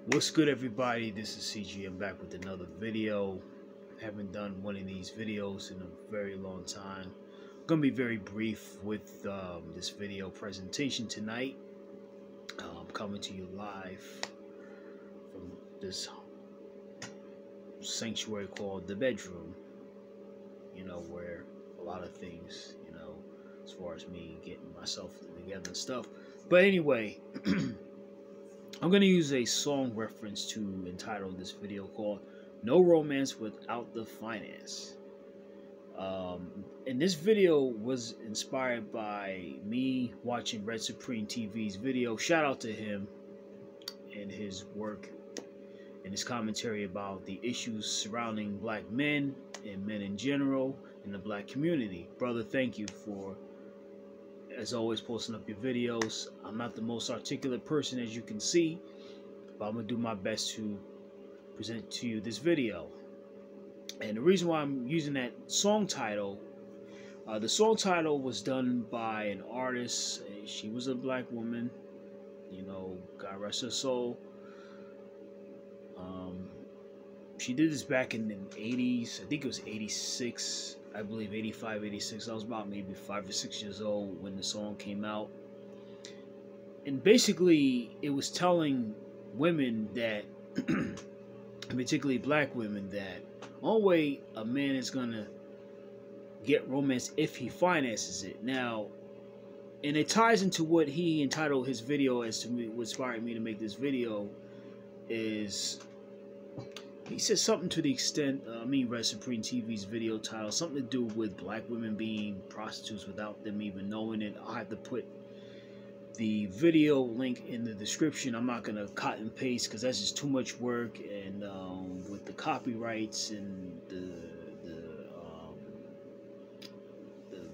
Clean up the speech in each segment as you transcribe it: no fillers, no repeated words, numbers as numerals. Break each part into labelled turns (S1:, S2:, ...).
S1: What's good, everybody? This is CG. I'm back with another video. Haven't done one of these videos in a very long time. I'm gonna be very brief with this video presentation tonight. I'm coming to you live from this sanctuary called the bedroom. Where a lot of things, as far as me getting myself together and stuff. But anyway. I'm going to use a song reference to entitle this video called No Romance Without the Finance. And this video was inspired by me watching Red Supreme TV's video. Shout out to him and his work and his commentary about the issues surrounding black men and men in general in the black community. Brother, thank you for, as always, posting up your videos. I'm not the most articulate person, as you can see, but I'm going to do my best to present to you this video. And the reason why I'm using that song title, the song title was done by an artist. She was a black woman, God rest her soul. She did this back in the 80s. I think it was 86. I believe 85, 86. I was about maybe 5 or 6 years old when the song came out. And basically, it was telling women that, particularly black women, that one way a man is going to get romance if he finances it. Now, and it ties into what he entitled his video as to me, what inspired me to make this video, is he said something to the extent, Red Supreme TV's video title, something to do with black women being prostitutes without them even knowing it. I'll have to put the video link in the description. I'm not going to cut and paste because that's just too much work, and with the copyrights and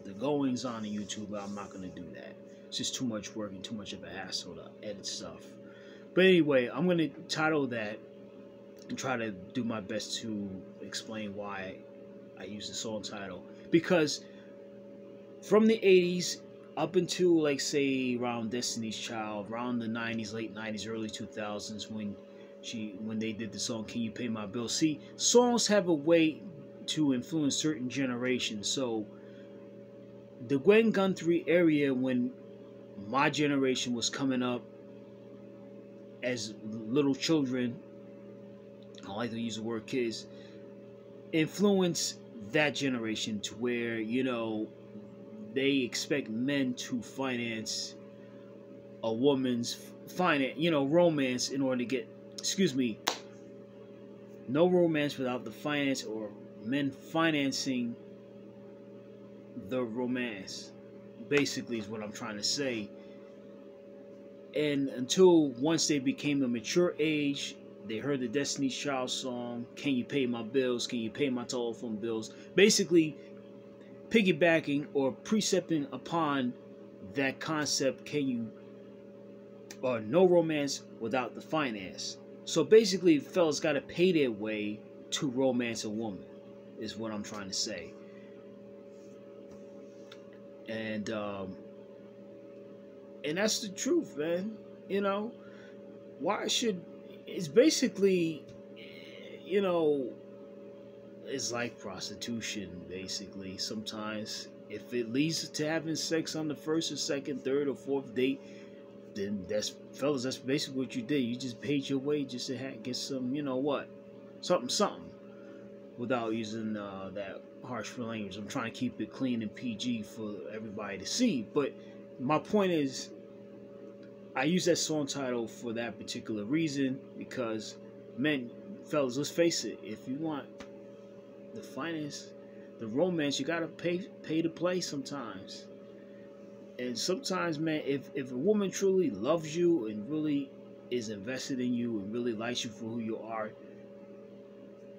S1: the goings on in YouTube, I'm not going to do that. It's just too much work and too much of a hassle to edit stuff. But anyway, I'm going to title that and try to do my best to explain why I use the song title. Because from the 80s up until, like, say, around Destiny's Child, around the 90s, late 90s, early 2000s, when they did the song Can You Pay My Bills? See, songs have a way to influence certain generations. So the Gwen Gunthrie area, when my generation was coming up as little children, I like to use the word kids, influence that generation to where, they expect men to finance a woman's romance in order to get, no romance without the finance, or men financing the romance, basically, is what I'm trying to say. And until once they became a mature age, they heard the Destiny's Child song, Can You Pay My Bills? Can You Pay My Telephone Bills? Basically, piggybacking or precepting upon that concept, no romance without the finance. So basically, fellas got to pay their way to romance a woman, is what I'm trying to say. And that's the truth, man. Why should... It's basically, it's like prostitution, basically. Sometimes, if it leads to having sex on the first or second, third or fourth date, then that's basically what you did. You just paid your way just to get some, something, without using that harsh language. I'm trying to keep it clean and PG for everybody to see. But my point is, I use that song title for that particular reason, because, fellas, let's face it, if you want the finance, the romance, you gotta pay to play sometimes. And sometimes, man, if a woman truly loves you and really is invested in you and really likes you for who you are,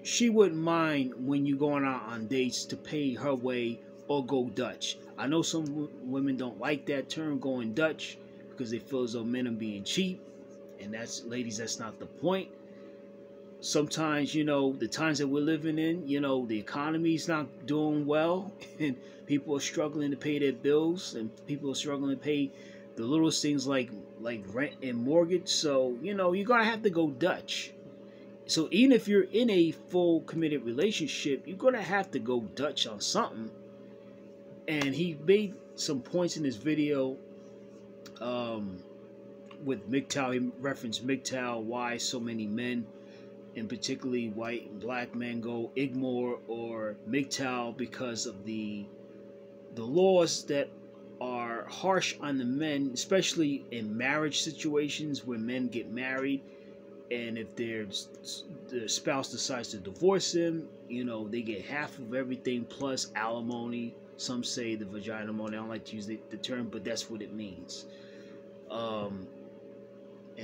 S1: she wouldn't mind when you going out on dates to pay her way or go Dutch. I know some women don't like that term, going Dutch, because they feel as though men are being cheap, and ladies, that's not the point. Sometimes, the times that we're living in, the economy's not doing well, and people are struggling to pay their bills, and people are struggling to pay the littlest things like rent and mortgage. So you know you're gonna have to go Dutch. So even if you're in a full committed relationship, you're gonna have to go Dutch on something. And he made some points in this video with mgtow. He referenced mgtow, why so many men, and particularly white and black men, go ignore or mgtow because of the laws that are harsh on the men, especially in marriage situations where men get married, and if the spouse decides to divorce them, you know, they get half of everything plus alimony. Some say the vagina money. I don't like to use the term, but that's what it means. And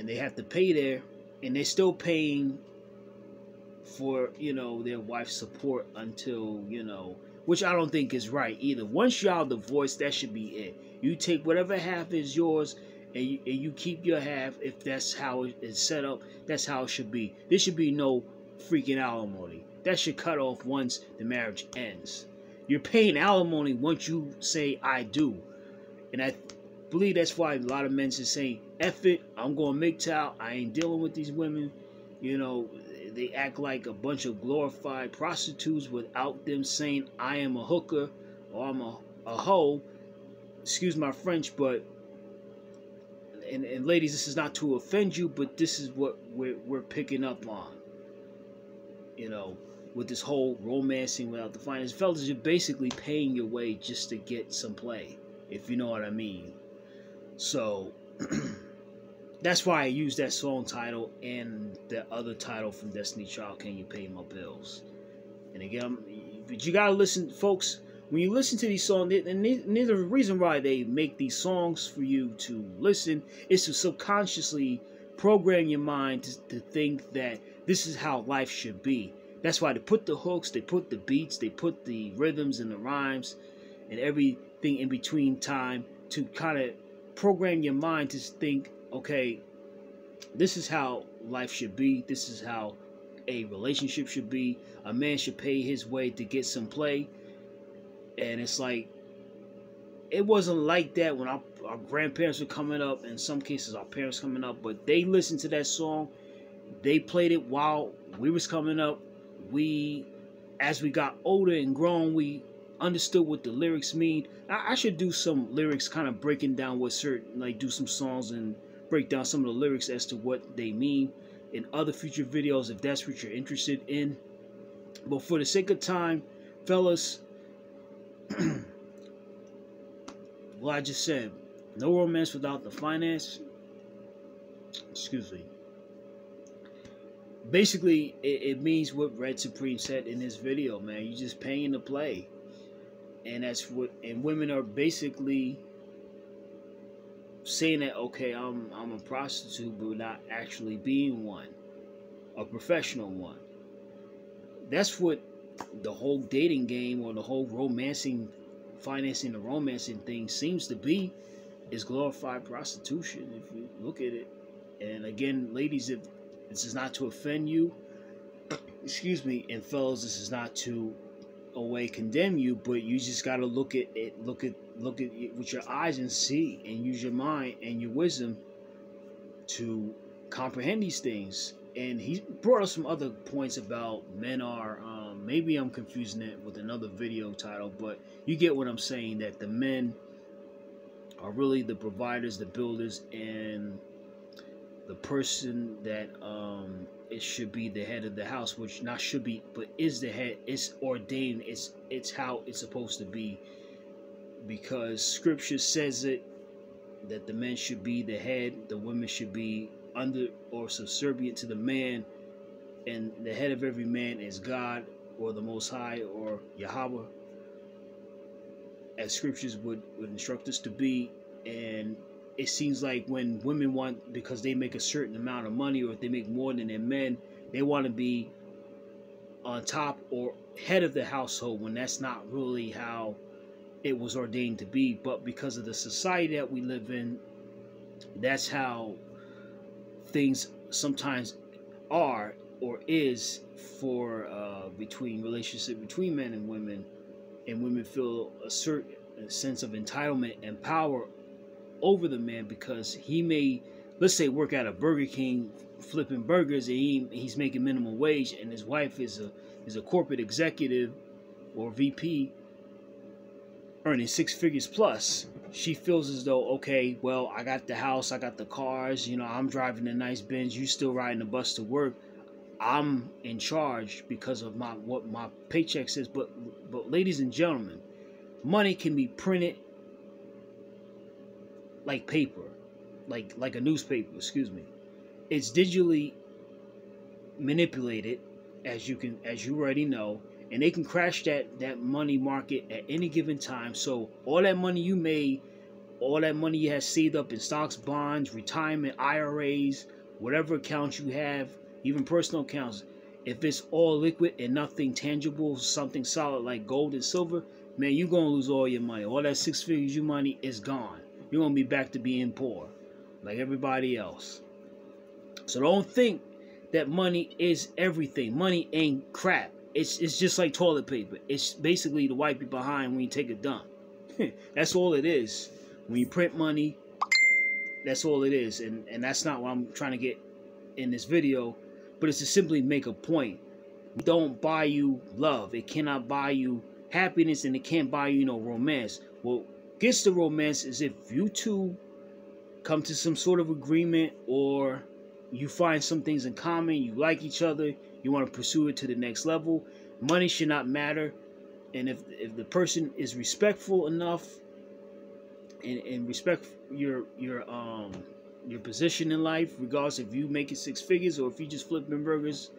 S1: they have to pay there, and they're still paying for, you know, their wife's support until, you know, which I don't think is right either. Once y'all divorce, that should be it. You take whatever half is yours, and you keep your half. If that's how it's set up, that's how it should be. There should be no freaking alimony. That should cut off once the marriage ends. You're paying alimony once you say I do, and I believe that's why a lot of men just say, F it, I'm going mgtow, I ain't dealing with these women. You know, they act like a bunch of glorified prostitutes without them saying I am a hooker or I'm a hoe. Excuse my French, but and ladies, this is not to offend you, but this is what we're picking up on. You know, with this whole romancing without the finance. Fellas, you're basically paying your way just to get some play, if you know what I mean. So that's why I use that song title and the other title from Destiny Child, Can You Pay My Bills? And again, but you gotta listen, folks. When you listen to these songs, and the reason why they make these songs for you to listen is to subconsciously program your mind to think that this is how life should be. That's why they put the hooks, they put the beats, they put the rhythms and the rhymes and everything in between time to kind of program your mind to think, okay, this is how life should be. This is how a relationship should be. A man should pay his way to get some play. And it's like, it wasn't like that when our grandparents were coming up. In some cases, our parents coming up. But they listened to that song. They played it while we was coming up. As we got older and grown, we understood what the lyrics mean. I should do some lyrics kind of breaking down what certain, like do some songs and break down some of the lyrics as to what they mean in other future videos if that's what you're interested in. But for the sake of time, fellas, well, I just said, no romance without the finance. Excuse me. Basically, it means what Red Supreme said in this video, man. You're just paying to play. And that's what, and women are basically saying that, okay, I'm a prostitute, but not actually being one, a professional one. That's what the whole dating game or the whole romancing, financing the romancing thing seems to be, is glorified prostitution, if you look at it. And again, ladies, if this is not to offend you, excuse me, and fellas, this is not to condemn you, but you just got to look at it, look at it with your eyes and see, and use your mind and your wisdom to comprehend these things. And he brought us some other points about men are, maybe I'm confusing it with another video title, but you get what I'm saying, that the men are really the providers, the builders, and the person that it should be the head of the house, which not should be, but is the head. It's ordained. It's how it's supposed to be, because Scripture says it, that the men should be the head, the women should be under or subservient to the man, and the head of every man is God or the Most High or Yahweh, as Scriptures would instruct us to be. And it seems like when women want, because they make a certain amount of money, or if they make more than their men, they want to be on top or head of the household, when that's not really how it was ordained to be. But because of the society that we live in, that's how things sometimes are or is for between relationship between men and women. And women feel a certain sense of entitlement and power over the man, because he may, let's say, work at a Burger King flipping burgers, and he's making minimum wage, and his wife is a corporate executive or VP earning 6 figures plus. She feels as though, okay, well, I got the house, I got the cars, I'm driving a nice Benz, you still riding the bus to work. I'm in charge because of what my paycheck says. But ladies and gentlemen, money can be printed like paper, like a newspaper, excuse me. It's digitally manipulated, as you already know, and they can crash that money market at any given time. So all that money you made, all that money you had saved up in stocks, bonds, retirement, IRAs, whatever accounts you have, even personal accounts, if it's all liquid and nothing tangible, something solid like gold and silver, man, you're going to lose all your money. All that 6 figures you money is gone. You're going to be back to being poor like everybody else. So don't think that money is everything. Money ain't crap. It's just like toilet paper. It's basically to wipe you behind when you take a dump. That's all it is. When you print money, that's all it is. And that's not what I'm trying to get in this video. But it's to simply make a point. Don't buy you love. It cannot buy you happiness, and it can't buy you romance. What gets the romance is if you two come to some sort of agreement, or you find some things in common, you like each other, you want to pursue it to the next level. Money should not matter. And if the person is respectful enough and respect your position in life, regardless if you make it 6 figures or if you just flipping burgers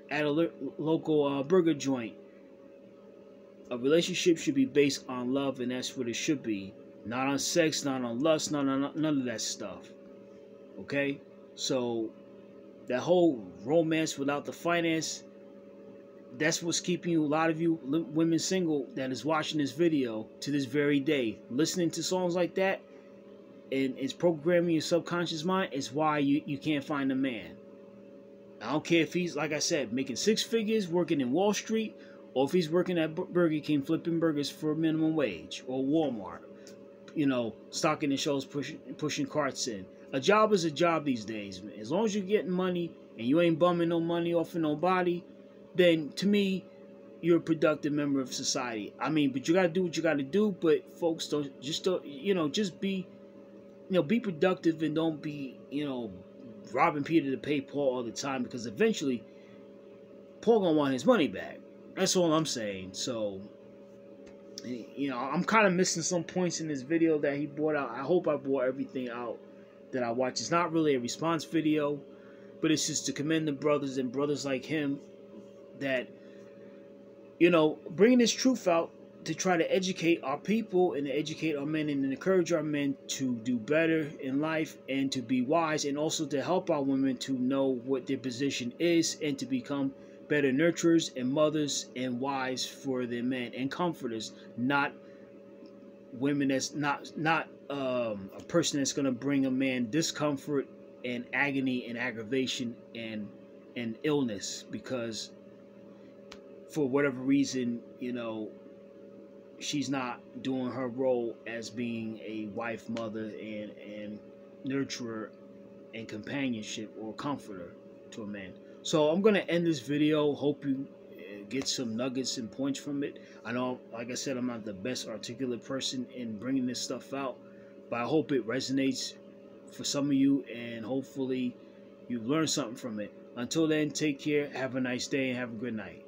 S1: at a local burger joint, a relationship should be based on love, and that's what it should be. Not on sex, not on lust, none of that stuff. Okay? So that whole romance without the finance, that's what's keeping a lot of you women single that is watching this video to this very day. Listening to songs like that, and it's programming your subconscious mind, is why you can't find a man. I don't care if he's, like I said, making 6 figures, working in Wall Street, or if he's working at Burger King flipping burgers for minimum wage, or Walmart, stocking the shelves, pushing carts in. A job is a job these days, man. As long as you're getting money and you ain't bumming no money off of nobody, then to me, you're a productive member of society. I mean, but you gotta do what you gotta do. But folks, just be, be productive, and don't be, robbing Peter to pay Paul all the time, because eventually Paul gonna want his money back. That's all I'm saying. So, I'm kind of missing some points in this video that he brought out. I hope I brought everything out that I watched. It's not really a response video, but it's just to commend the brothers and brothers like him that, bringing this truth out to try to educate our people and to educate our men and encourage our men to do better in life and to be wise, and also to help our women to know what their position is and to become better nurturers and mothers and wives for their men, and comforters, not women that's not a person that's going to bring a man discomfort and agony and aggravation and illness, because for whatever reason, she's not doing her role as being a wife, mother, and nurturer and companionship or comforter to a man. So I'm going to end this video. Hope you get some nuggets and points from it. I know, like I said, I'm not the best articulate person in bringing this stuff out, but I hope it resonates for some of you, and hopefully you learn something from it. Until then, take care, have a nice day, and have a good night.